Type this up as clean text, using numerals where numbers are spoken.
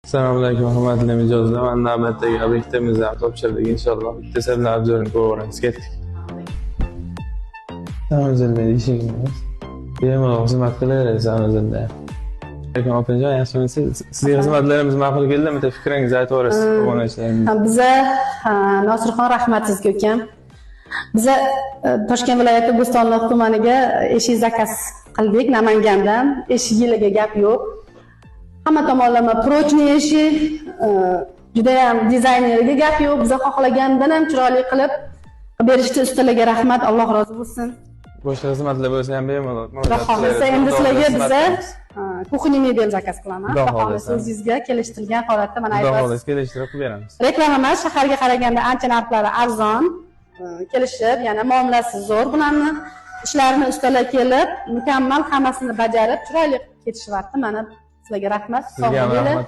Assalomu alaykum, hurmatli mijozlar. Mana navbatdagi obyektimizni topshirdik inshaalloh. Bitta sizlarni obzorini ko'rib o'ramiz. Ketdik. Samazilda ishimiz. Bemalol xizmat qilaverasiz Samazilda. Lekin opajon, yaxshimisiz? Sizga xizmatlarimiz ma'qul keldimi? Bitta fikringizni aytib o'rasiz obunachilarimizga. Biza Nosirxon rahmat sizga ukam. Biza Toshkent viloyati Bo'stonliq tumaniga eshik zakaz qildik Namangandan. Eshik yiliga gap yo'q. Hamma tomonlama prochniy eshik, juda ham dizayneriga gap yo'q. Biza xohlagandan ham chiroyli qilib berishdi. Ustalarga rahmat, Alloh rozi bo'lsin. Boshqa xizmatlar bo'lsa ham bemalol. Xudo xohlasa endi sizlarga biza kuxniy mebel zakaz qilaman. Xudo xohlasa o'zingizga kelishtirilgan holatda mana Xudo aytasiz. xohlasa kelishtirib qilib beramiz. Reklama emas, shaharga qaraganda ancha narxlari arzon, kelishib, yana muomalasi zo'r. Bularni ishlarini ustalar kelib, mukammal hammasini bajarib, chiroyli ketishyapti. Mana sizlarga rahmat. Sog' bo'ling.